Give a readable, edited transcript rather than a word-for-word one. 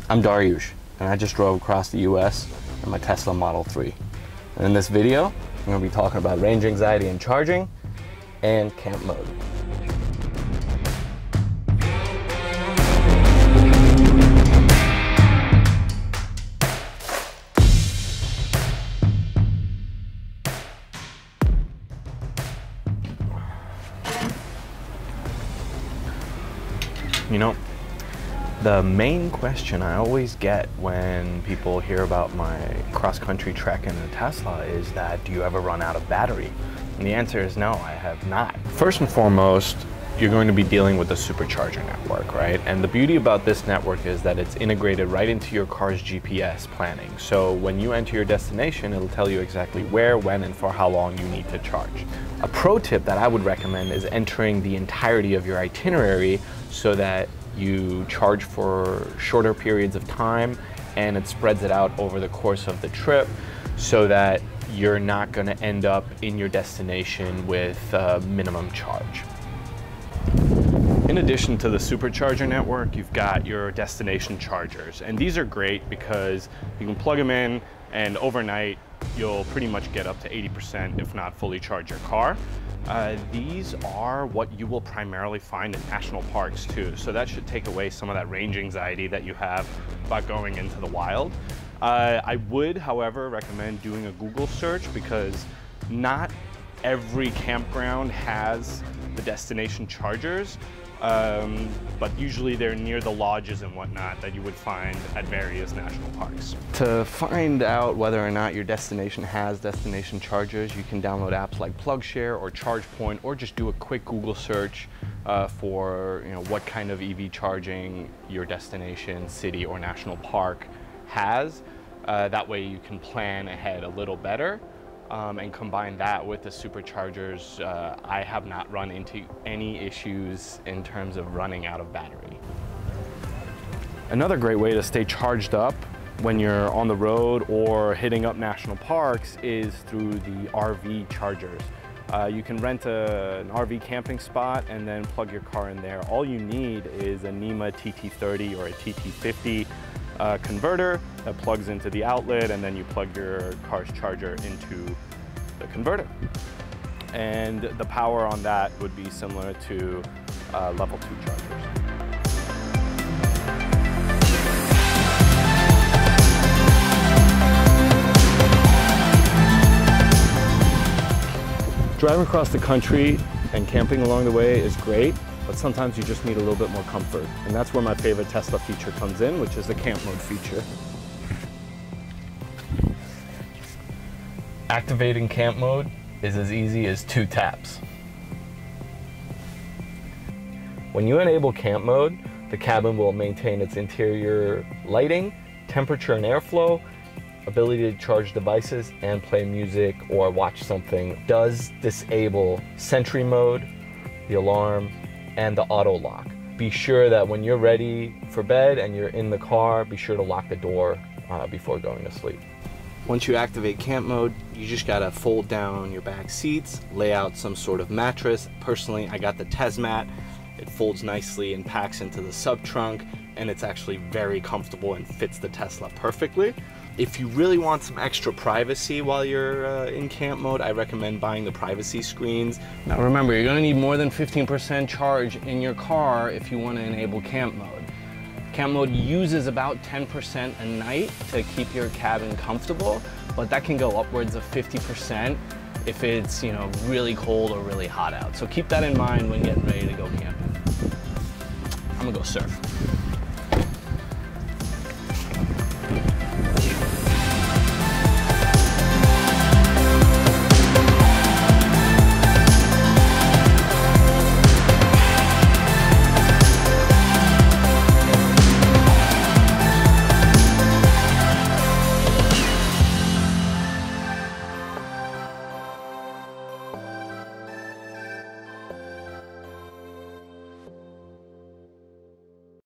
I'm Dariush, and I just drove across the US in my Tesla Model 3. And in this video, I'm going to be talking about range anxiety and charging and camp mode. You know, the main question I always get when people hear about my cross-country trek in the Tesla is that, do you ever run out of battery? And the answer is no, I have not. First and foremost, you're going to be dealing with the Supercharger network, right? And the beauty about this network is that it's integrated right into your car's GPS planning. So when you enter your destination, it'll tell you exactly where, when, and for how long you need to charge. A pro tip that I would recommend is entering the entirety of your itinerary so that you charge for shorter periods of time and it spreads it out over the course of the trip so that you're not going to end up in your destination with a minimum charge. In addition to the Supercharger network, you've got your destination chargers, and these are great because you can plug them in and overnight you'll pretty much get up to 80%, if not fully charge your car. These are what you will primarily find in national parks too, so that should take away some of that range anxiety that you have about going into the wild. I would, however, recommend doing a Google search because not every campground has the destination chargers, but usually they're near the lodges and whatnot that you would find at various national parks. To find out whether or not your destination has destination chargers, you can download apps like PlugShare or ChargePoint, or just do a quick Google search for what kind of EV charging your destination, city, or national park has. That way you can plan ahead a little better. And combine that with the Superchargers, I have not run into any issues in terms of running out of battery. Another great way to stay charged up when you're on the road or hitting up national parks is through the RV chargers. You can rent an RV camping spot and then plug your car in there. All you need is a NEMA TT30 or a TT50 converter that plugs into the outlet, and then you plug your car's charger into the converter. And the power on that would be similar to level 2 chargers. Driving across the country and camping along the way is great, but sometimes you just need a little bit more comfort. And that's where my favorite Tesla feature comes in, which is the camp mode feature. Activating camp mode is as easy as 2 taps. When you enable camp mode, the cabin will maintain its interior lighting, temperature and airflow, ability to charge devices and play music or watch something. It does disable Sentry mode, the alarm, and the auto lock. Be sure that when you're ready for bed and you're in the car, be sure to lock the door before going to sleep. Once you activate camp mode, you just gotta fold down your back seats, lay out some sort of mattress. Personally, I got the Tesmat. It folds nicely and packs into the sub trunk, and it's actually very comfortable and fits the Tesla perfectly. If you really want some extra privacy while you're in camp mode, I recommend buying the privacy screens. Now remember, you're gonna need more than 15% charge in your car if you wanna enable camp mode. Camp mode uses about 10% a night to keep your cabin comfortable, but that can go upwards of 50% if it's really cold or really hot out. So keep that in mind when getting ready to go camping. I'm gonna go surf.